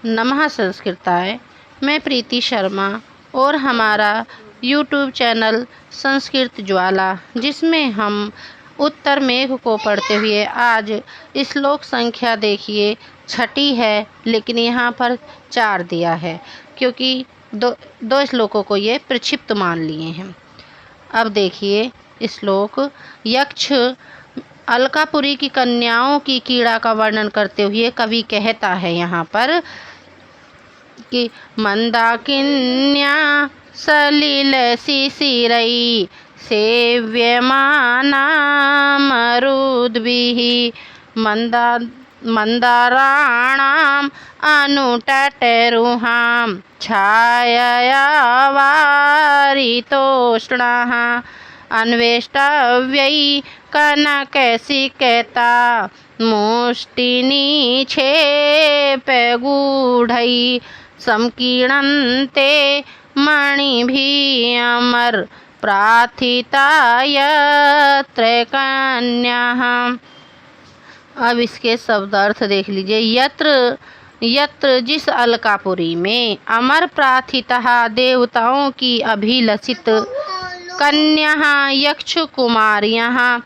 नमः संस्कृताय। मैं प्रीति शर्मा और हमारा यूट्यूब चैनल संस्कृत ज्वाला, जिसमें हम उत्तर मेघ को पढ़ते हुए आज श्लोक संख्या देखिए छठी है, लेकिन यहाँ पर 4 दिया है क्योंकि दो श्लोकों को ये प्रक्षिप्त मान लिए हैं। अब देखिए श्लोक। यक्ष अलकापुरी की कन्याओं की कीड़ा का वर्णन करते हुए कवि कहता है यहाँ पर कि मंदाकिन्या सलिल शिशिरई सेव्यमाना मरुद्भिः मंदाराणाम् अनुटटरुहां छायया वारितोष्णाः अन्वेष्टव्यै कनकसिकता मुष्टिनिक्षेपगूढै संकीर्णन्ते मणिभिः अमर प्रार्थिता यत्र कन्याः। अब इसके शब्दार्थ देख लीजिए। यत्र जिस अलकापुरी में, अमर प्रार्थिता देवताओं की अभिलषित, कन्या यक्ष कुमारियाँ,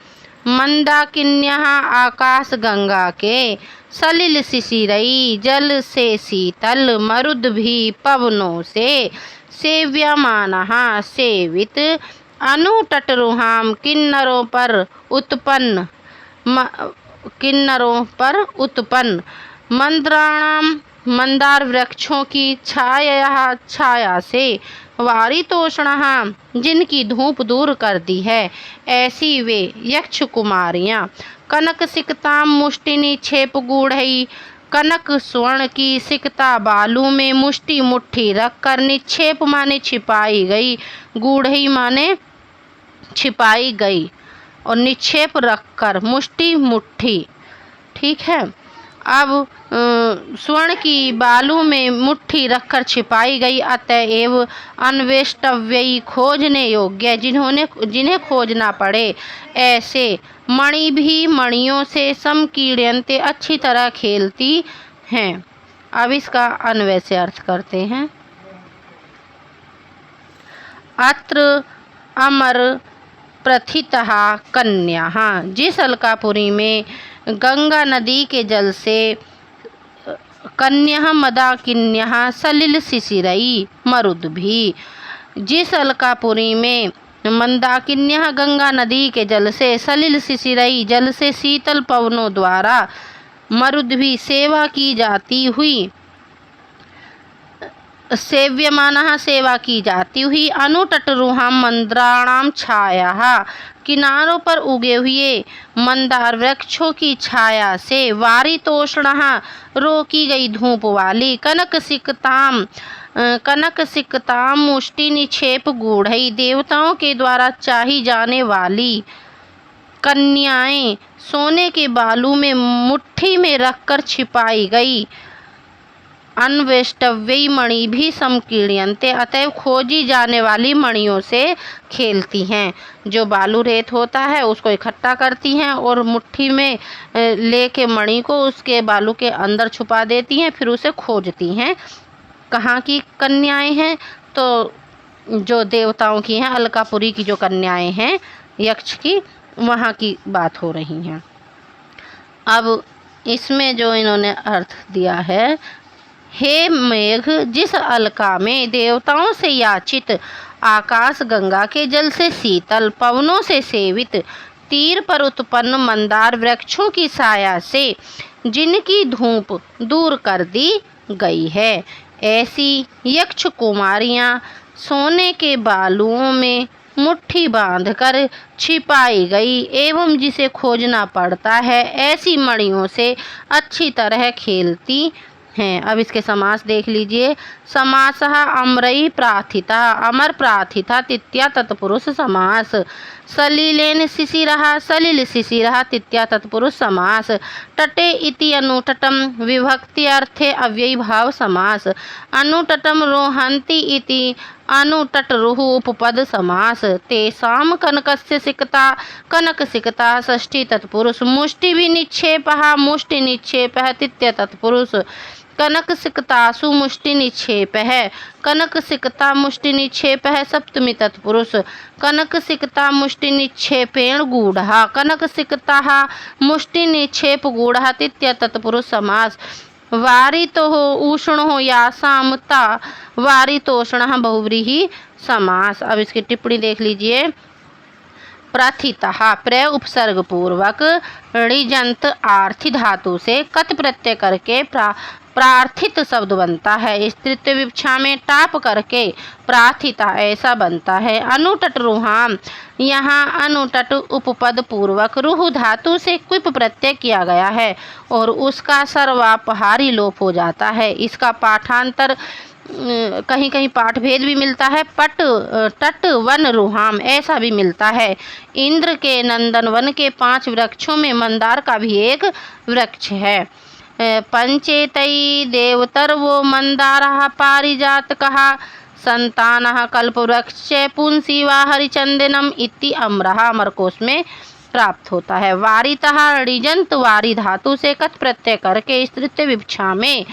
मंदाकिन्या आकाश गंगा के, सलिल शिशिरई जल से शीतल, मरुद भी पवनों से, सेव्यमानः सेवित, अनुटटरुहाम किन्नरों पर उत्पन्न, मंद्राणाम मंदार वृक्षों की छाया से, वारितोषणः जिनकी धूप दूर कर दी है, ऐसी वे यक्ष कुमारियाँ। कनक सिकताम मुष्टि निक्षेप गूढ़ई, कनक स्वर्ण की सिकता बालू में मुष्टि मुट्ठी रखकर, निक्षेप माने छिपाई गई, गूढ़ई माने छिपाई गई, और निक्षेप रखकर मुष्टि मुट्ठी। ठीक है। अब स्वर्ण की बालू में मुट्ठी रखकर छिपाई गई, अतएव अन्वेष्टव्य खोजने योग्य, जिन्हें खोजना पड़े, ऐसे मणि भी मणियों से समकीर्यन्ते अच्छी तरह खेलती हैं। अब इसका अन्वय से अर्थ करते हैं। अत्र अमर प्रथितः कन्याः, जिस अलकापुरी में गंगा नदी के जल से कन्या मंदाकिन्या सलिल शिशिरई मरुद्भिः, जिस अलकापुरी में मंदाकिन्या गंगा नदी के जल से, सलिल शिशिरई जल से शीतल पवनों द्वारा, मरुद्भिः सेवा की जाती हुई, सेव्यमानः सेवा की जाती हुई, अनुटटरुहां मंद्राणाम छायाः किनारों पर उगे हुए मंदार वृक्षों की छाया से, वारितोष्णः रोकी गई धूप वाली, कनक सिकताम मुष्टि निक्षेप गूढ़ई देवताओं के द्वारा चाही जाने वाली कन्याएं, सोने के बालू में मुट्ठी में रखकर छिपाई गई, अन्वेष्टव्य मणि भी समकीर्यन्ते अतएव खोजी जाने वाली मणियों से खेलती हैं। जो बालू रेत होता है उसको इकट्ठा करती हैं और मुट्ठी में लेके मणि को उसके बालू के अंदर छुपा देती हैं, फिर उसे खोजती हैं। कहाँ की कन्याएं हैं? तो जो देवताओं की हैं, अलकापुरी की जो कन्याएं हैं यक्ष की, वहाँ की बात हो रही हैं। अब इसमें जो इन्होंने अर्थ दिया है, हे मेघ, जिस अलका में देवताओं से याचित, आकाश गंगा के जल से शीतल, पवनों से सेवित, तीर पर उत्पन्न मंदार वृक्षों की छाया से जिनकी धूप दूर कर दी गई है, ऐसी यक्ष कुमारियाँ सोने के बालुओं में मुट्ठी बांधकर छिपाई गई एवं जिसे खोजना पड़ता है, ऐसी मणियों से अच्छी तरह खेलती हैं। अब इसके समास देख लीजिए। समासः अमरई प्रार्थिता, अमर प्रार्थिता तृतीया तत्पुरुष समास। सलिलेन शिशिरः, सलिल शिशिरः तृतीया तत्पुरुष समास। तटे इति अनुटटम विभक्ति अर्थे अव्ययी भाव समास। अनुटटम रोहन्ति इति अनुटटरुः उपपद समास। तेषां कनकस्य सिकता, कनक सिकता षष्ठी तत्पुरुष। मुष्टि निक्षेपः, मुष्टि निक्षेपः तृतीय तत्पुरुष। कनक सिकतासु मुष्टि निक्षेप है। कनक सिकता मुष्टि निक्षेप है सप्तमी तत्पुरुष। कनक सिकता मुष्टि निक्षेपेण गूढ़ा। कनक सिकता मुष्टि निक्षेप गूढ़ा तृतीय तत्पुरुष समास। वारितो उष्णो यासामता वारितोष्ण बहुव्रीहि समास। अब इसकी टिप्पणी देख लीजिए। प्रथितः प्रय उपसर्ग पूर्वक ऋजंत आर्थी धातु से कत प्रत्यय करके प्रार्थित शब्द बनता है। इस तृतीय विवक्षा में टाप करके प्रार्थिता ऐसा बनता है। अनुटट रुहाम, यहाँ अनुटट उपपद पूर्वक रुह धातु से क्विप प्रत्यय किया गया है और उसका सर्वापहारी लोप हो जाता है। इसका पाठांतर कहीं कहीं पाठभेद भी मिलता है। तट वन रुहाम ऐसा भी मिलता है। इंद्र के नंदन वन के 5 वृक्षों में मंदार का भी एक वृक्ष है। पंचेतई देवतर्वो मंदारः पारिजातकः संतानः कल्पवृक्ष पुंसी वा हरिचंदनम इति अमरः मरकोश में प्राप्त होता है। वारितः ऋजंत वारी धातु से कत प्रत्यय करके इस तृतीय विवक्षा में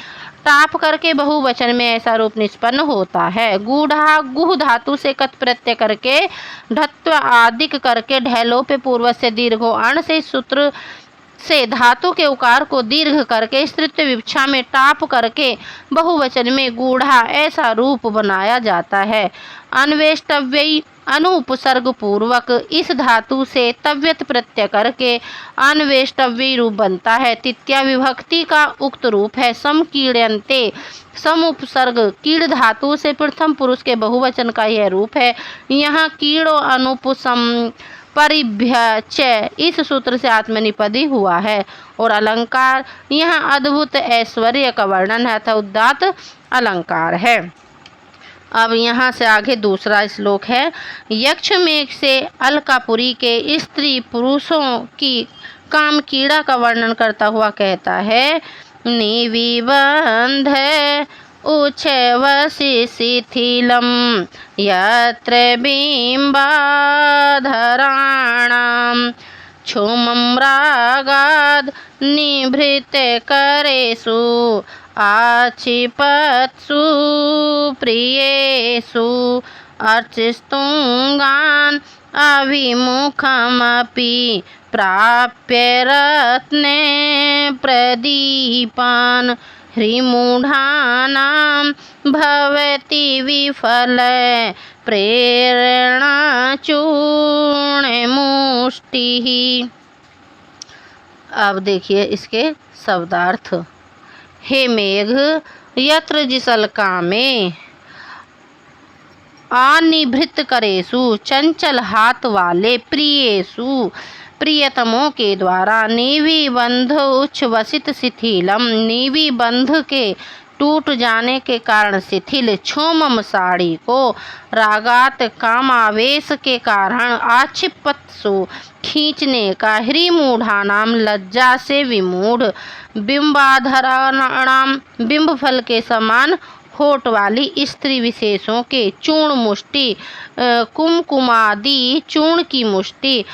टाप करके बहुवचन में ऐसा रूप निष्पन्न होता है। गूढ़ा गुह धातु से कत प्रत्यय करके ढत्व आदिक करके ढैलो पे पूर्व से दीर्घो अण से सूत्र से धातु के उकार को दीर्घ करके इस तृतीय विवक्षा में टाप करके बहुवचन में गूढ़ा ऐसा रूप बनाया जाता है। अन्वेष्टव्यई अनुपसर्ग पूर्वक इस धातु से तव्यत प्रत्यय करके अन्वेष्टव्यई रूप बनता है। तृतीया विभक्ति का उक्त रूप है। समकीड़यन्ते सम उपसर्ग कीड़ धातु से प्रथम पुरुष के बहुवचन का यह रूप है। यहाँ कीड़ो अनुपसम परिभ्यच इस सूत्र से आत्मनिपदी हुआ है। और अलंकार यहाँ अद्भुत ऐश्वर्य का वर्णन है अतः उदात्त अलंकार है। अब यहाँ से आगे दूसरा श्लोक है। यक्ष मेघ से अलकापुरी के स्त्री पुरुषों की काम कीड़ा का वर्णन करता हुआ कहता है। निविबंध उच्छवसि शिथिलं यत्र बिम्बाधराणां क्षुमं रागाद् निभृतकरेषु आक्षिपत्सु प्रियेषु अर्चिस्तुङ्गान् अभिमुखमपि प्राप्य रत्ने प्रदीपान् ह्रीमूढानां भवति विफल प्रेरणा चूर्णमुष्टिः। अब देखिए इसके शब्दार्थ। हे मेघ, यत्र जिस अलका में अनिभृत करेसु चंचल हाथ वाले प्रियेसु प्रियतमों के द्वारा नीवी बंध उच्छ्वसित शिथिलम नीवी बंध के टूट जाने के कारण शिथिल क्षोमम साड़ी को रागात कामावेश के कारण आक्षिपत्सु खींचने का ह्रीमूढ़ानाम लज्जा से विमूढ़ बिंबाधराणाम बिंब फल के समान होठ वाली स्त्री विशेषों के चूर्ण मुष्टि कुमकुमादि चूर्ण की मुष्टि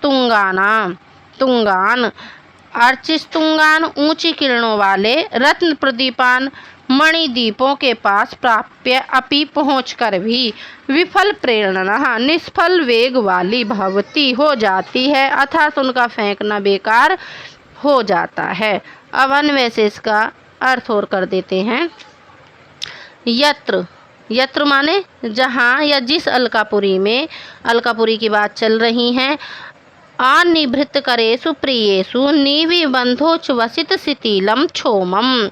तुंगान अर्चिस्तुंगान ऊंची किरणों वाले रत्न प्रदीपान मणिदीपों के पास प्राप्य अपि पहुंचकर भी विफल प्रेरणा निष्फल वेग वाली भवती हो जाती है अर्थात उनका फेंकना बेकार हो जाता है। अब अन्वय से इसका अर्थ और कर देते हैं। यत्र यत्र माने जहाँ या जिस अलकापुरी में अलकापुरी की बात चल रही है। अनिभृत करेसु प्रियेसु निविबंधोच्छ्वसित शिथिलम क्षोमम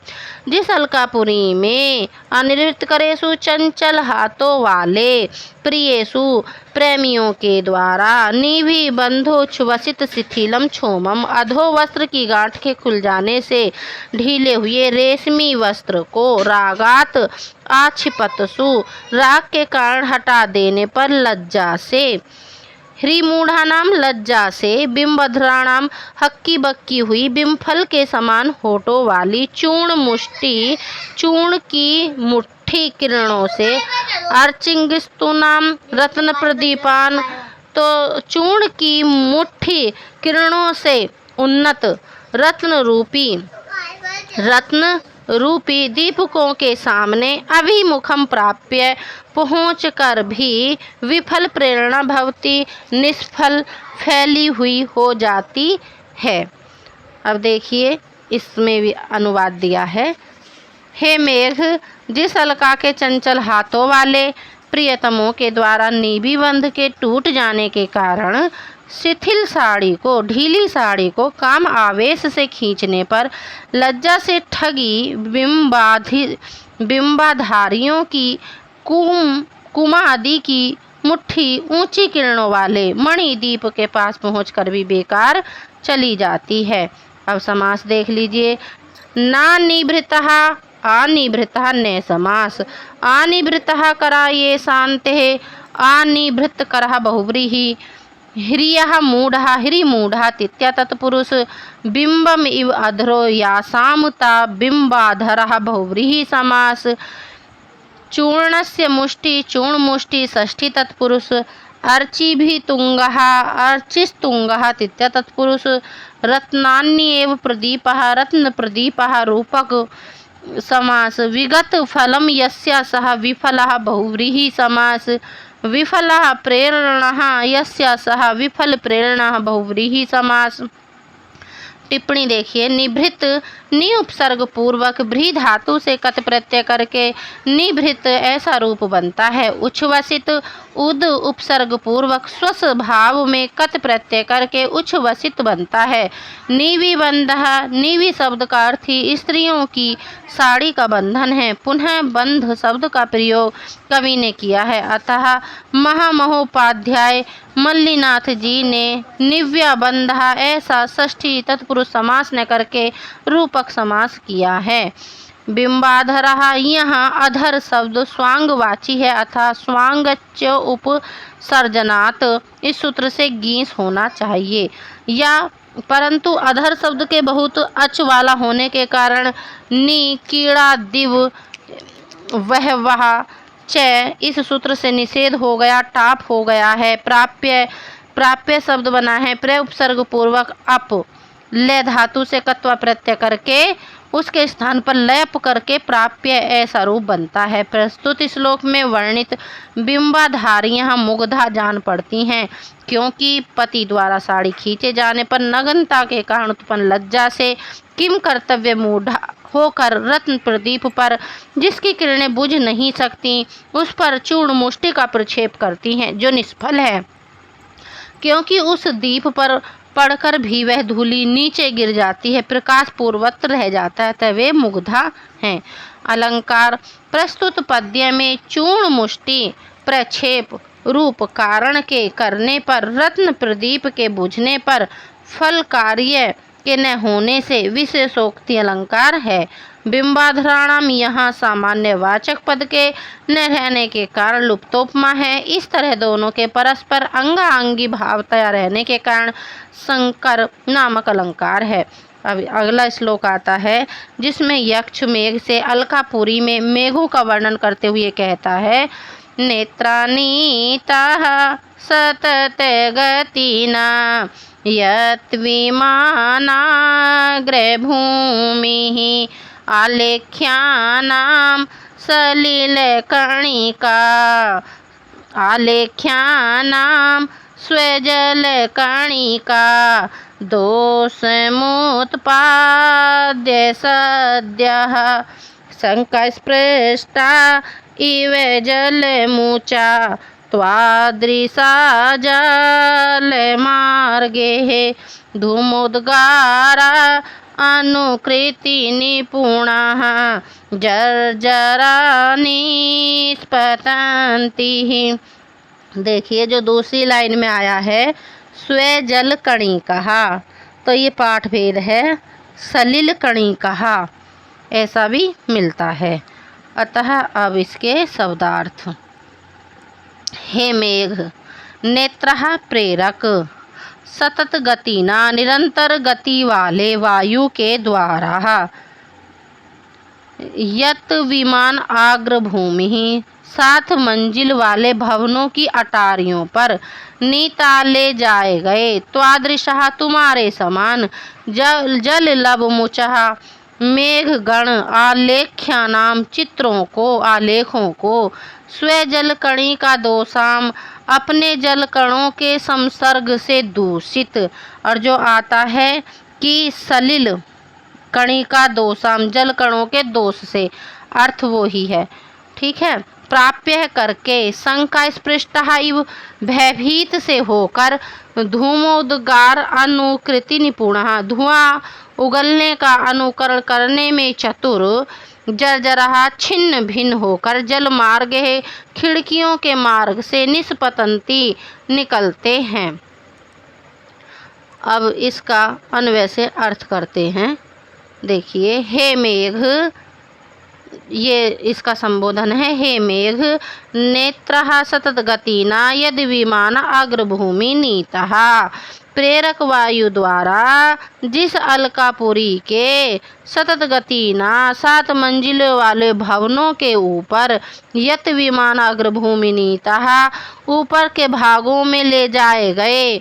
जिस अलकापुरी में अनिभृत करेसु चंचल हाथों वाले प्रियेसु प्रेमियों के द्वारा निविबंधोच्छ्वसित शिथिलम क्षोमम अधो वस्त्र की गांठ के खुल जाने से ढीले हुए रेशमी वस्त्र को रागात आक्षिपत्सु राग के कारण हटा देने पर लज्जा से ह्रीमूढ़ानाम लज्जा से बिंबधराणाम हक्की बक्की हुई बिंफल के समान होठों वाली चूर्ण मुष्टि चूर्ण की मुट्ठी किरणों से अर्चिंगिस्तुनाम रत्न प्रदीपान तो चूर्ण की मुट्ठी किरणों से उन्नत रत्न रूपी रत्न रूपी दीपकों के सामने अभिमुखम प्राप्य पहुँच कर भी विफल प्रेरणा भवती निष्फल फैली हुई हो जाती है। अब देखिए इसमें भी अनुवाद दिया है। हे मेघ, जिस अलका के चंचल हाथों वाले प्रियतमों के द्वारा नीबी बंध के टूट जाने के कारण शिथिल साड़ी को, ढीली साड़ी को काम आवेश से खींचने पर लज्जा से ठगी बिंबाधारियों की कुमादि की मुट्ठी ऊंची किरणों वाले मणि दीप के पास पहुंचकर भी बेकार चली जाती है। अब समास देख लीजिए। ना निभृतः, अनिभृतः ने समास। अनिभृतः करा ये शांत है, अनिभृत करः बहुव्रीहि। ह्रियः मूढ़ः, ह्रिमूढ़ः तित्या तत्पुरुष। बिंबम इव अधरो यासामता बिंबाधरः बहुव्रीहि समास। चूर्णस्य मुष्टि, चूर्णमुष्टि षष्ठी तत्पुरुष। अर्चिभितुंगः, अर्चिस्तुंगः तित्या तत्पुरुष। रत्नान्येव प्रदीपः, रत्न प्रदीपः रूपक समास। विगत फलम यस्य सः विफलः बहुव्रीहि समास। विफलः प्रेरणः यस्य सः विफल प्रेरणः बहुव्रीहि समास। टिप्पणी देखिए। निभृत नि उपसर्ग पूर्वक भ्री धातु से कत प्रत्यय करके निभृत ऐसा रूप बनता है। उच्छ्वसित उद उपसर्ग पूर्वक स्वस भाव में कत प्रत्यय करके उच्छ्वसित बनता है। नीवी बंधः, नीवी शब्द का अर्थ ही स्त्रियों की साड़ी का बंधन है। पुनः बंध शब्द का प्रयोग कवि ने किया है, अतः महामहोपाध्याय मल्लीनाथ जी ने निव्या बंधा ऐसा षष्ठी तत्पुरुष समास न करके रूपक समास किया है। बिंबाधरः, यहाँ अधर शब्द स्वांगवाची है, अतः स्वांगच्य उपसर्जनात् इस सूत्र से गीस होना चाहिए। या परंतु अधर शब्द के बहुत अच वाला होने के कारण नि, कीड़ा, दिव, वह च इस सूत्र से निषेध हो गया, टाप हो गया है। प्राप्य शब्द बना है प्र उपसर्ग पूर्वक अप, ले धातु से कत्वा प्रत्यय करके उसके स्थान पर लयप करके प्राप्य ऐसा रूप बनता है। प्रस्तुत श्लोक में वर्णित बिंबाधारियां मुग्धा जान पड़ती हैं, क्योंकि पति द्वारा साड़ी खींचे जाने पर नग्नता के कारण उत्पन्न लज्जा से किम कर्तव्य मूढ़ा होकर रत्न प्रदीप पर, जिसकी किरणें बुझ नहीं सकती, उस पर चूर्ण मुष्टि का प्रक्षेप करती हैं, जो निष्फल है, क्योंकि उस दीप पर पड़कर भी वह धूलि नीचे गिर जाती है, प्रकाश पूर्वत रह जाता है, तब वे मुग्धा हैं। अलंकार। प्रस्तुत पद्य में चूर्ण मुष्टि प्रक्षेप रूप कारण के करने पर, रत्न प्रदीप के बुझने पर, फल कार्य के न होने से विशेषोक्ति अलंकार है। बिंबाधराणाम यहाँ सामान्य वाचक पद के न रहने के कारण लुप्तोपमा है। इस तरह दोनों के परस्पर अंगाअंगी भावतया रहने के कारण संकर नामक अलंकार है। अब अगला श्लोक आता है, जिसमें यक्ष मेघ से अलकापुरी में मेघों का वर्णन करते हुए कहता है, नेत्राणि ताः सतत गतिना यत् विमानाग्रभूमिः आलेख्यानां सलिलकणिका आलेख्यानां स्वजलकणिका दोषमुत्पाद्य सद्यः शङ्खस्पृष्टा इव जलमुचा त्वादृशा जलमार्गे धूमोद्गारा अनुकृति निपुणाः जर्जरा निष्पतन्ति। देखिए जो दूसरी लाइन में आया है स्वजल कणिका, तो ये पाठ भेद है सलिल कणिका ऐसा भी मिलता है। अतः अब इसके शब्दार्थ। हे मेघ, नेत्रः प्रेरक, सतत गतिना निरंतर गति वाले वायु के द्वारा, यत विमान आग्रभूमि 7 मंजिल वाले भवनों की अटारियों पर निताले जाए गए, त्वादृशः तुम्हारे समान, जल लब मुचः मेघगण आलेख्यानाम चित्रों को आलेखों को स्व जल कणिका दोषाम अपने जल कणों के संसर्ग से दूषित। और जो आता है कि सलिल कणिका दोषाम जल कणों के दोष से, अर्थ वो ही है। ठीक है। प्राप्य करके शंका स्पृष्ट इव भयभीत से होकर धूमोद्गार अनुकृति निपुण धुआं उगलने का अनुकरण करने में चतुर जर्जरा छिन्न भिन्न होकर जल मार्ग है खिड़कियों के मार्ग से निष्पतंती निकलते हैं। अब इसका अन्वय से अर्थ करते हैं। देखिए, हे मेघ, ये इसका संबोधन है। हे मेघ नेत्रः सतत गतिना यद विमान अग्रभूमि नीतः प्रेरक वायु द्वारा जिस अलकापुरी के सतत गतिना 7 मंजिलों वाले भवनों के ऊपर यत विमान अग्रभूमि नीतः ऊपर के भागों में ले जाए गए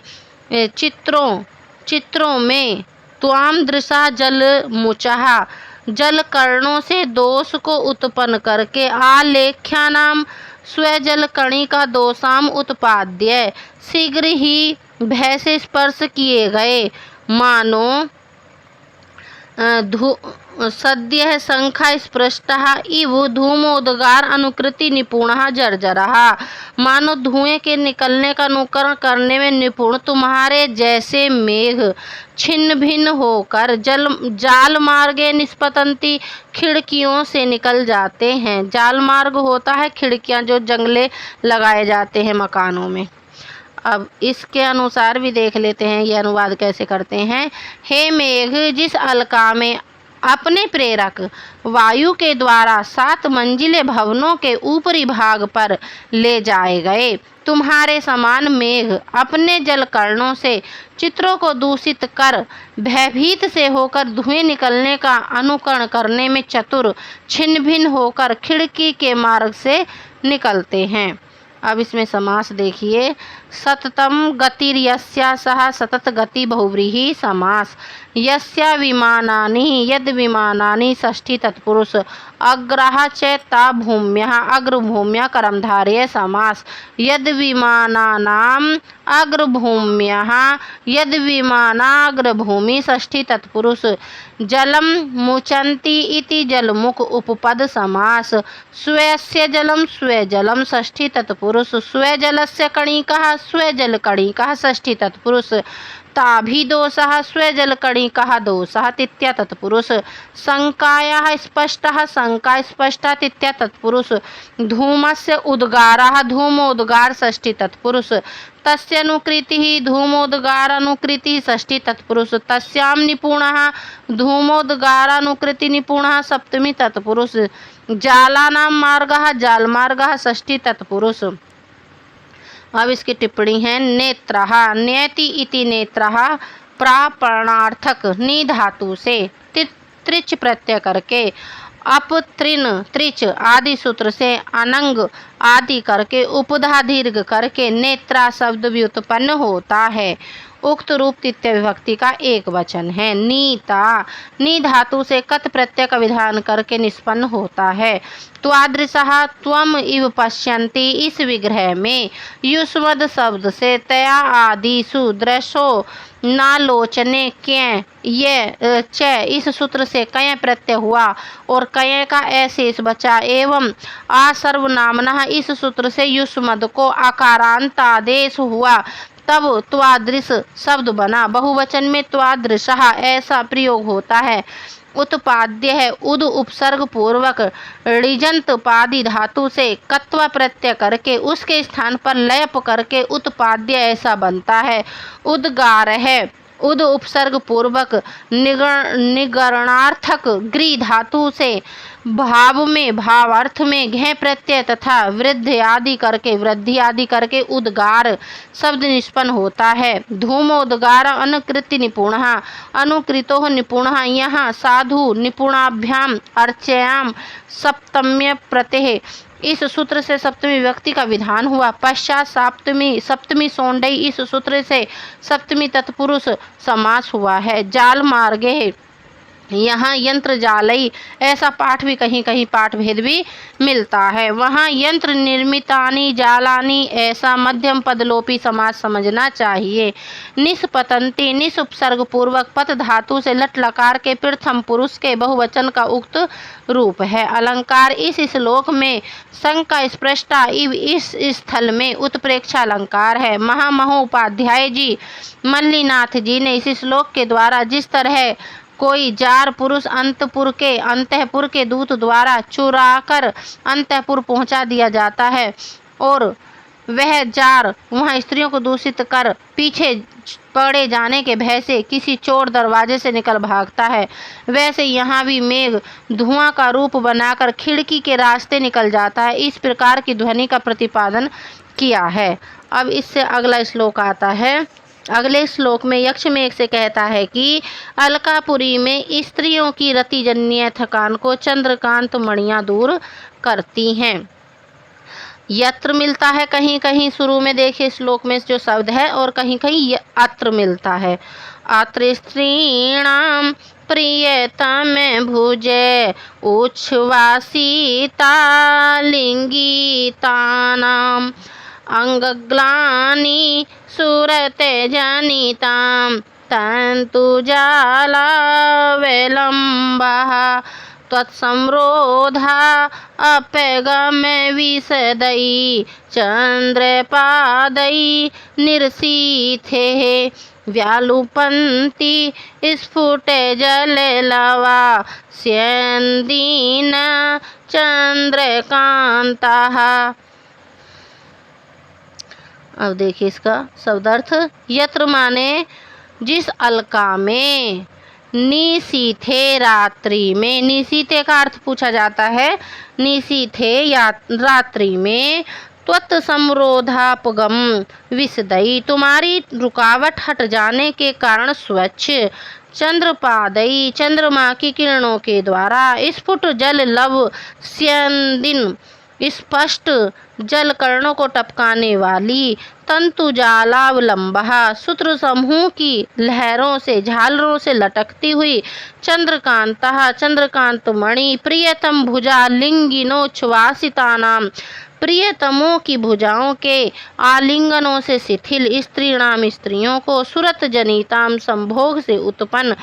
चित्रों में त्वाम दृशा जल मुचहा जल कर्णों से दोष को उत्पन्न करके आलेख्यानाम स्वजल कणिका दोषाम उत्पाद्य शीघ्र ही भय से स्पर्श किए गए मानो सद्य शंखा स्पृष्ट इव धूमोद्गार अनुकृति निपुण जर्जरः मानो धुएं के निकलने का अनुकरण करने में निपुण तुम्हारे जैसे मेघ छिन्न भिन्न होकर जाल मार्गे निष्पतंती खिड़कियों से निकल जाते हैं। जाल मार्ग होता है खिड़कियां जो जंगले लगाए जाते हैं मकानों में। अब इसके अनुसार भी देख लेते हैं ये अनुवाद कैसे करते हैं। हे मेघ जिस अलका में अपने प्रेरक वायु के द्वारा 7 मंजिले भवनों के ऊपरी भाग पर ले जाए गए, तुम्हारे समान मेघ अपने जल कर्णों से चित्रों को दूषित कर भयभीत से होकर धुएं निकलने का अनुकरण करने में चतुर छिन्न भिन्न होकर खिड़की के मार्ग से निकलते हैं। अब इसमें समास देखिए। सततम गतिर्यस्या सह सतत गति बहुव्रीहि समास। यस्या विमानानि यद विमानानि षष्ठी तत्पुरुष अग्रः च ता भूम्यः अग्रभूम्या कर्मधारय समास। यद विमानानाम अग्रभूम्यः यद विमानाग्रभूमि षष्ठी तत्पुरुष जलम मुचन्ति इति जलमुख उपपद समास। स्वस्य जलम स्वजलम षष्ठी तत्पुरुष स्वजलस्य कणिकः स्वजलकणिकः षष्ठी तत्पुरुष ताभिदोषः स्वजलकणिकः दोषः तृतीया तत्पुरुष शंकायाः स्पष्टः शंका स्पष्टा तृतीया तत्पुरुष धूमस्य उद्गारः धूमोद्गार षष्ठी तत्पुरुष तस्यानुकृतिः धूमोद्गारानुकृतिः षष्ठी तत्पुरुष तस्यां निपुणः धूमोद्गारानुकृति निपुणः सप्तमी तत्पुरुष जालानां मार्गः जालमार्गः षष्ठी तत्पुरुष। अब इसकी टिप्पणी है। नेत्रः नेति इति नेत्रः प्रापणार्थक नि धातु से त्रिच प्रत्यय करके अप त्रिन त्रिच आदि सूत्र से अनंग आदि करके उपधा दीर्घ करके नेत्रा शब्द भी उत्पन्न होता है। उक्त रूप तृतीय विभक्ति का एक वचन है। नीता नी धातु से कत प्रत्यय का विधान करके निष्पन्न होता है। त्वादृशः त्वम इव पश्यन्ति इस विग्रह में युष्मद शब्द से तया आदिषु दृशो नालोचने क्य ये च इस सूत्र से कय प्रत्यय हुआ और कय का अशेष बचा एवं आसर्वनामनः इस सूत्र से युष्मद को आकारांत आदेश हुआ तब त्वादृश शब्द बना। बहुवचन में त्वादृशः ऐसा प्रयोग होता है। उत्पाद्य है उद उपसर्ग पूर्वक ऋजंत पादी धातु से कत्वा प्रत्यय करके उसके स्थान पर लयप करके उत्पाद्य ऐसा बनता है। उद्गार है उद उपसर्ग पूर्वक निगरणार्थक ग्री धातु से भाव में भावार्थ में घे प्रत्यय तथा वृद्धि आदि करके उद्गार शब्द निष्पन्न होता है। धूमोद्गार अनुकृति निपुण अनुकृतो निपुण यहाँ साधु निपुणाभ्याम अर्चयाम सप्तम्य प्रत्यय इस सूत्र से सप्तमी विभक्ति का विधान हुआ। पश्चात सप्तमी सौंडई इस सूत्र से सप्तमी तत्पुरुष समास हुआ है। जाल मार्गे यहाँ यंत्र जालई ऐसा पाठ भी कहीं कहीं पाठ भेद भी मिलता है। वहाँ यंत्र निर्मितानि जालानि ऐसा मध्यम पदलोपी समास समझना चाहिए। निष्पतंती निस उपसर्ग पूर्वक पत धातु से लट लकार के प्रथम पुरुष के बहुवचन का उक्त रूप है। अलंकार इस श्लोक में शंका स्पृष्टा इव इस स्थल में उत्प्रेक्षा अलंकार है। महामहोपाध्याय जी मल्लीनाथ जी ने इस श्लोक के द्वारा जिस तरह कोई जार पुरुष अंतःपुर के दूत द्वारा चुराकर अंतःपुर पहुंचा दिया जाता है और वह जार वहां स्त्रियों को दूषित कर पीछे पड़े जाने के भय से किसी चोर दरवाजे से निकल भागता है, वैसे यहाँ भी मेघ धुआं का रूप बनाकर खिड़की के रास्ते निकल जाता है। इस प्रकार की ध्वनि का प्रतिपादन किया है। अब इससे अगला श्लोक आता है। अगले श्लोक में यक्षमेघ से कहता है कि अलकापुरी में स्त्रियों की रतिजन्य थकान को चंद्रकांत मणियां दूर करती हैं। यत्र मिलता है कहीं कहीं शुरू में, देखिए श्लोक में जो शब्द है, और कहीं कहीं अत्र मिलता है। अत्र स्त्रीणाम प्रियतम भुजे उच्छ्वासिता लिंगितानाम अंगग्लानि सुरते जनितां तन्तुजाला विलम्बः त्वत्संरोधा अपगमे विशदै चन्द्रपादै निरसीथेः व्यालुपन्ति स्फुटे जललवा स्यन्दीन चन्द्रकान्तः। अब देखिए इसका शब्दार्थ। यत्र माने जिस अलका में, निशीथे रात्रि में, निशीथे का अर्थ पूछा जाता है, निशीथे या रात्रि में, त्वत् समरोधापगम विशदई तुम्हारी रुकावट हट जाने के कारण स्वच्छ, चंद्रपादई चंद्रमा की किरणों के द्वारा, स्फुट जल लव स्यंदिन स्पष्ट जल करणों को टपकाने वाली, तंतुजालावलंबहा सूत्र समूह की लहरों से झालरों से लटकती हुई, चंद्रकांतः चंद्रकांत मणि, प्रियतम भुजा लिंगिनोच्छ्वासितानाम प्रियतमों की भुजाओं के आलिंगनों से शिथिल, स्त्रीणाम स्त्रियों को, सुरत जनिताम संभोग से उत्पन्न,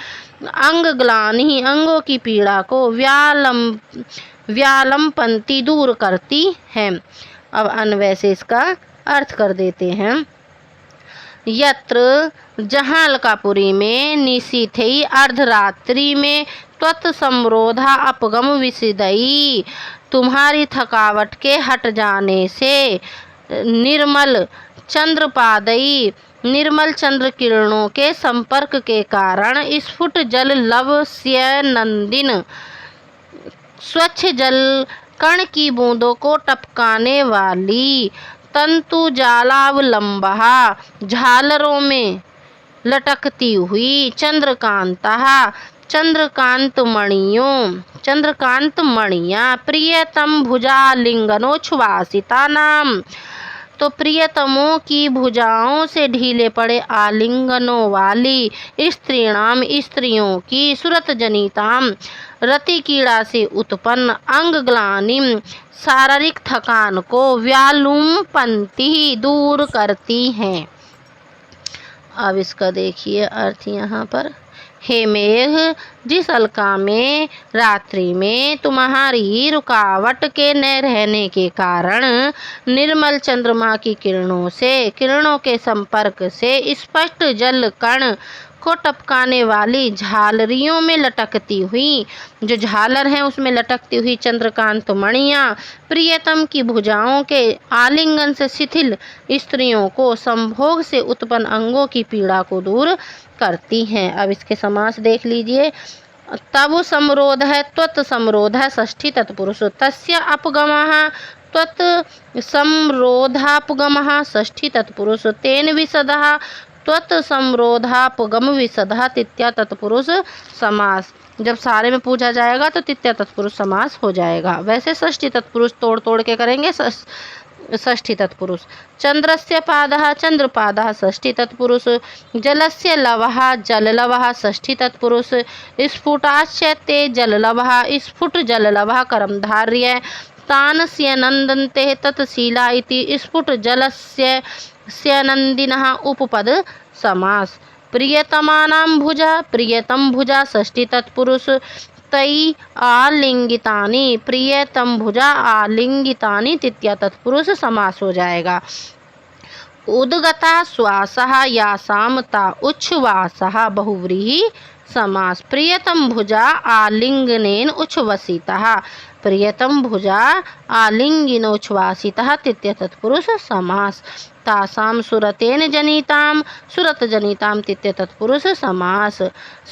अंगग्लानि अंगों की पीड़ा को, व्यालंपंती दूर करती है। अब अन्वय से इसका अर्थ कर देते हैं। यत्र जहाँ अलकापुरी में, निशीथे अर्धरात्रि में, त्वत् समरोधा अपगम विशदई तुम्हारी थकावट के हट जाने से, निर्मल चंद्रपादई निर्मल चंद्र किरणों के संपर्क के कारण, स्फुट जल लव स्यनंदिन स्वच्छ जल कण की बूंदों को टपकाने वाली, तंतु जालावलंबहा झालरों में लटकती हुई, चंद्रकांतः चंद्रकांत मणियां, प्रियतम भुजालिंगनोच्छ्वासिता नाम तो प्रियतमों की भुजाओं से ढीले पड़े आलिंगनों वाली, स्त्रीणाम स्त्रियों की, सुरत जनिताम रति कीड़ा से उत्पन्न, अंग ग्लानिम शारीरिक थकान को, व्यालुमपंती दूर करती हैं। अब इसका देखिए अर्थ यहाँ पर। हे मेघ जिस अलका में रात्रि में तुम्हारी रुकावट के न रहने के कारण, निर्मल चंद्रमा की किरणों के संपर्क से स्पष्ट जल कण को टपकाने वाली, झालरियों में लटकती हुई, जो झालर है उसमें लटकती हुई चंद्रकांत मणियां, प्रियतम की भुजाओं के आलिंगन से शिथिल स्त्रियों को, संभोग से उत्पन्न अंगों की पीड़ा को दूर करती हैं। अब इसके समास देख लीजिए। तब समरोध है, त्वत् समरोध है षष्ठी तत्पुरुष, तस्य अपगमः त्वत् समरोधापगमः षष्ठी तत्पुरुष, तेन विशदः त्वत् समरोधापगम विशदः तृतीया तत्पुरुष समास। जब सारे में पूछा जाएगा तो तृतीया तत्पुरुष समास हो जाएगा। वैसे षष्ठी तत्पुरुष तोड़ तोड़ के करेंगे, षष्ठी तत्पुरुष। चंद्रस्य पादः चंद्रपादः षष्ठी तत्पुरुष। जलस्य लवः जललवः षष्ठी तत्पुरुष। स्फुटाश्च ते जललवः स्फुट जललवः कर्मधारय। तानस्य नंदन्ते तत्शीला इति स्फुट जलस्य स्यनन्दिनः उपपद समास। प्रियतमानां भुजा प्रियतम भुजा षष्ठी तत्पुरुष। तई आलिंगितानि प्रियतम भुजा आलिंगितानि तृतीया तत्पुरुष समास हो जाएगा। उद्गता श्वासः यासाम ता उच्छ्वासः बहुव्रीहि समास। प्रियतम भुजा आलिंगनेन उच्छ्वसितः प्रियतम भुजा आलिंगिनोच्छ्वासितः तृतीय तत्पुरुष समास। तासाम सुरतेन जनिताम सुरत जनिताम तृतीय तत्पुरुष समास।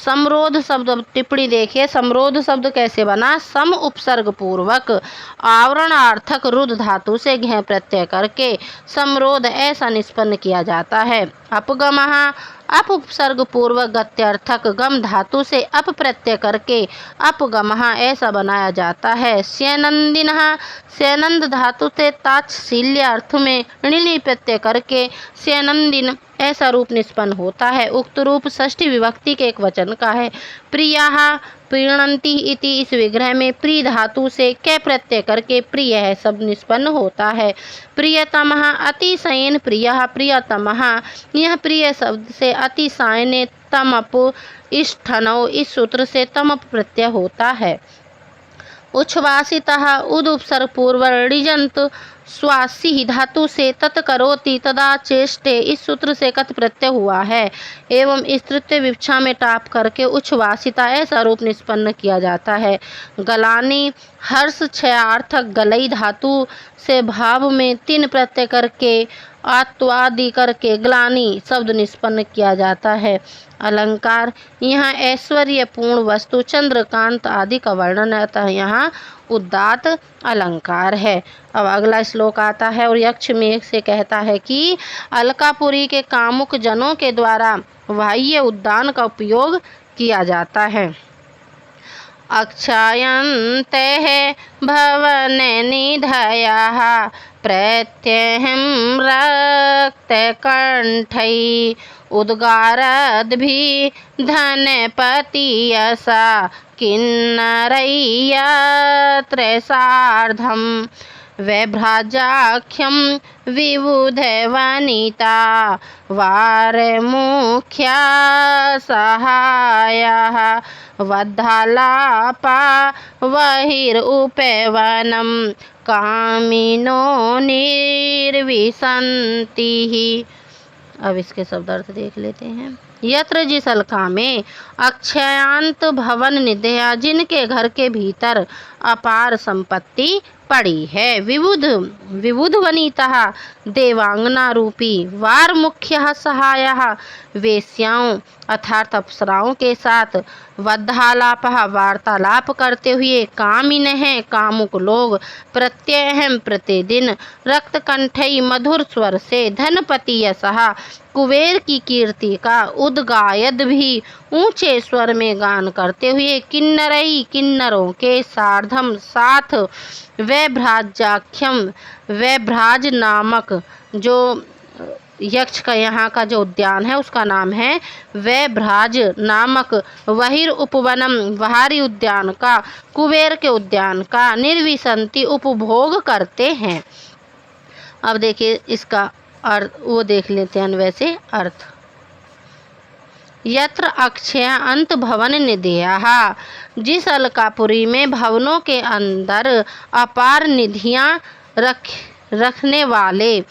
समरोध शब्द टिप्पणी देखिए, समरोध शब्द कैसे बना। सम उपसर्ग पूर्वक आवरणार्थक रुद्ध धातु से घ प्रत्यय करके समरोध ऐसा निष्पन्न किया जाता है। अपगमः अप उपसर्ग पूर्वक गत्यर्थक गम धातु से अप प्रत्यय करके अपगमः ऐसा बनाया जाता है। स्यनंदिनः स्यनंद धातु से ताच्छील्य अर्थ में णिनि प्रत्यय करके स्यनंदिन ऐसा रूप निष्पन्न होता है। उक्त रूप षष्ठी विभक्ति के एक वचन का है। प्रियाः प्रीणन्ति इति इस विग्रह में प्रिय धातु से कै प्रत्यय करके प्रिय है सब निष्पन्न होता है। प्रियतमः अतिशयन प्रियः प्रियतमः यह प्रिय शब्द से अतिशयन तमप इष्ठनौ इस सूत्र से तमप प्रत्यय होता है। उच्छ्वासितः उद उपसर्ग पूर्व ऋजंत स्वासी धातु से तत्करोति तदा चेष्टे इस सूत्र से कत प्रत्यय हुआ है एवं इस तृतीय विवक्षा में टाप करके उच्छ्वासिता ऐसा रूप निष्पन्न किया जाता है। गलानी हर्ष क्षयार्थक गलई धातु से भाव में तीन प्रत्यय करके आत्वादि करके ग्लानी शब्द निष्पन्न किया जाता है। अलंकार यहाँ ऐश्वर्य पूर्ण वस्तु चंद्रकांत आदि का वर्णन है, अतः यहाँ उदात्त अलंकार है। अब अगला श्लोक आता है और यक्ष मेघ से कहता है कि अलकापुरी के कामुक जनों के द्वारा बाह्य उद्यान का उपयोग किया जाता है। अक्षयन्तेः भवननिधयः प्रत्यहं रक्तकण्ठै उद्गारद्भिः धनपतियसा किन्नरय्यत्र सार्धं वैभ्राजाख्यं विबुधवनिता वारमुख्या सहायः वद्धालापा बहिरुपवनं कामिनो निर्विशन्तिः। अब इसके शब्द अर्थ देख लेते हैं। यत्र जिस अलका में अक्षयांत भवन निधया जिनके घर के भीतर अपार संपत्ति पड़ी है। विबुध विबुध वनिता देवांगना रूपी वार मुख्य सहायः वेश्याओं अर्थात अप्सराओं के साथ वद्धालाप वार्तालाप करते हुए कामिन है कामुक लोग प्रत्यहम प्रतिदिन रक्तकंठई मधुर स्वर से धनपति यशः कुबेर की कीर्ति का उद्गायद भी ऊंचे स्वर में गान करते हुए किन्नरई किन्नरों के सार्धम साथ वैभ्राजाख्यम वैभ्राज नामक जो यक्ष का यहाँ का जो उद्यान है उसका नाम है वैभ्राज नामक वहिर उपवनम बाहरी उद्यान का कुबेर के उद्यान का निर्विशंति उपभोग करते हैं। अब देखिए इसका अर्थ वो देख लेते हैं वैसे अर्थ। यत्र अक्षय अंत भवन निधियाः जिस अलकापुरी में भवनों के अंदर अपार निधियाँ रखने वाले।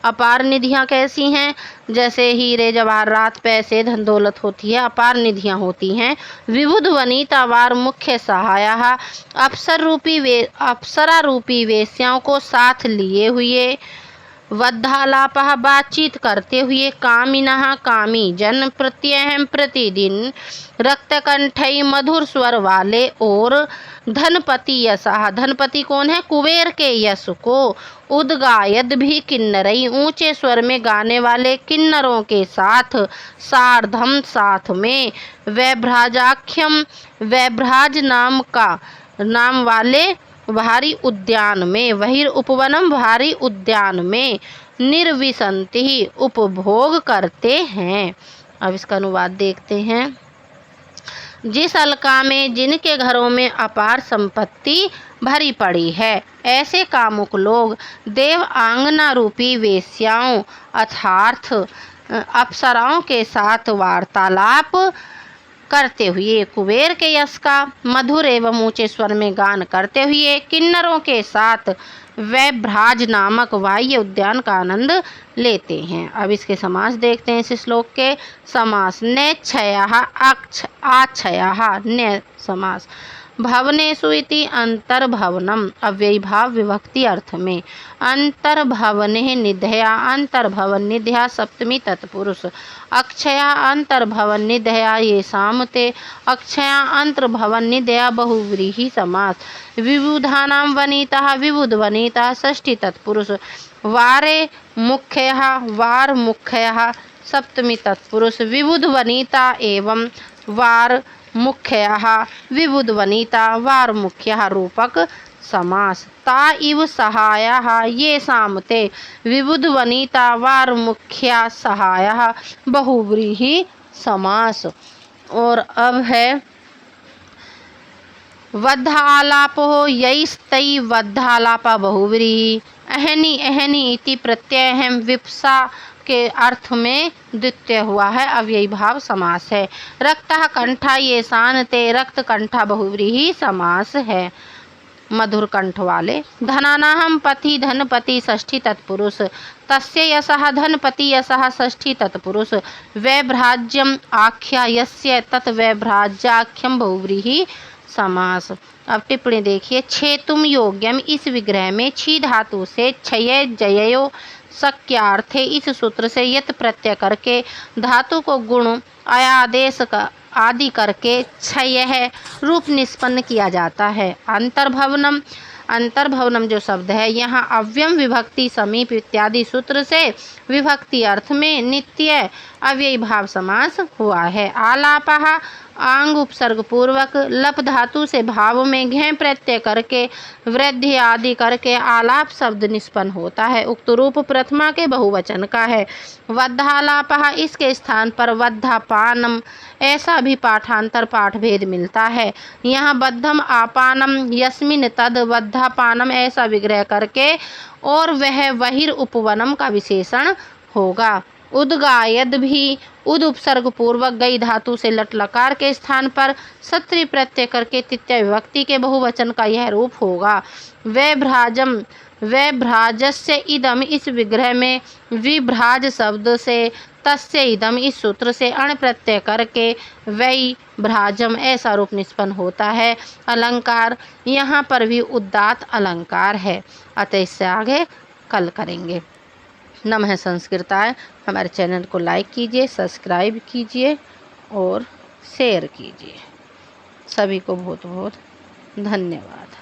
अपार निधियाँ कैसी हैं? जैसे हीरे जवाहरात पैसे धन दौलत होती है, अपार निधियाँ होती हैं। विबुध वनितावार मुख्य सहायः अप्सरा रूपी वेश्याओं को साथ लिए हुए। वद्धालापः बातचीत करते हुए। कामिनः कामी जन प्रत्यहम प्रतिदिन रक्तकंठई मधुर स्वर वाले। और धनपति यशः धनपति कौन है? कुबेर के यश को उद्गायद भी किन्नरई ऊंचे स्वर में गाने वाले किन्नरों के साथ। सार्धम साथ में। वैभ्राजाख्यम वैभ्राज नाम वाले भारी उद्यान में, बहिरुपवनम भारी उद्यान में, निर्विसंति उपभोग करते हैं। अब इसका अनुवाद देखते हैं। जिस अलका में जिनके घरों में अपार संपत्ति भरी पड़ी है, ऐसे कामुक लोग देव आंगना रूपी वेश्याओं अर्थात अप्सराओं के साथ वार्तालाप करते हुए कुबेर के यश का मधुर एवं ऊंचे स्वर में गान करते हुए किन्नरों के साथ वैभ्राज नामक बाह्य उद्यान का आनंद लेते हैं। अब इसके समास देखते हैं। इस श्लोक के समास। नेच्छयः आच्छयः ने समास। भवनेषु इति अंतर्भवनम अव्ययीभाव विभक्ति अर्थ में। अंतर्भवने निधया अंतर्भवन निधया सप्तमी तत्पुरुष। अक्षया अंतर्भवन निधया ये सामते अक्षया अंतर्भवन निधया बहुव्रीहि समास। विबुधानां वनिता विबुध वनिता षष्ठी तत्पुरुष। वारे मुख्यः वार मुख्यः सप्तमी तत्पुरुष। विबुध वनिता एवं वार मुख्यः विबुध वनिता वार मुख्यः रूपक समास। ता इव सहायः ये सामते विबुध वनिता वार मुख्या सहायः बहुव्रीहि समास। और अब है वद्धालापो यैस्तै वद्धालापा बहुव्रीहि। अहनि अहनि इति प्रत्यय विप्सा के अर्थ में द्वितीय हुआ है, अव्ययी भाव समास है। रक्तः कंठा ये शानते रक्त कंठा बहुव्रीहि समास है, मधुर कंठ वाले। धनानाहं पति धनपति षष्ठी तत्पुरुष। तस्य यशः धनपति यशः षष्ठी तत्पुरुष। वैभ्राज्यम आख्या यस्य तत् वैभ्राज्याख्यम बहुव्रीहि समास। अब टिप्पणी देखिए। छेतुम योग्यम इस विग्रह में छी धातु से क्षय जयो शक्यार्थे इस सूत्र से यत प्रत्यय करके धातु को गुण आयादेश का आदि करके क्षय रूप निष्पन्न किया जाता है। अंतर्भवनम अंतर्भवनम जो शब्द है यहाँ अव्यम विभक्ति समीप इत्यादि सूत्र से विभक्ति अर्थ में नित्य अव्ययी भाव समास हुआ है। आलापः आंग उपसर्ग पूर्वक लप धातु से भाव में घे प्रत्यय करके वृद्धि आदि करके आलाप शब्द निष्पन्न होता है। उक्त रूप प्रथमा के बहुवचन का है। वद्धालापः इसके स्थान पर वद्धापानम ऐसा भी पाठांतर पाठ भेद मिलता है। यहाँ बद्धम आपानम यस्मिन तद वद्धापानम ऐसा विग्रह करके और वह बहिर उपवनम का विशेषण होगा। उद्गायद भी उद उपसर्ग पूर्वक गई धातु से लट लकार के स्थान पर सत्री प्रत्यय करके तृतीय विभक्ति के बहुवचन का यह रूप होगा। वैभ्राजम वैभ्राजस्य इदम इस विग्रह में विभ्राज शब्द से तस्य इदम इस सूत्र से अण प्रत्यय करके वै भ्राजम ऐसा रूप निष्पन्न होता है। अलंकार यहाँ पर भी उदात्त अलंकार है, अतः इससे आगे कल करेंगे। नमः संस्कृताय। हमारे चैनल को लाइक कीजिए, सब्सक्राइब कीजिए और शेयर कीजिए। सभी को बहुत बहुत धन्यवाद।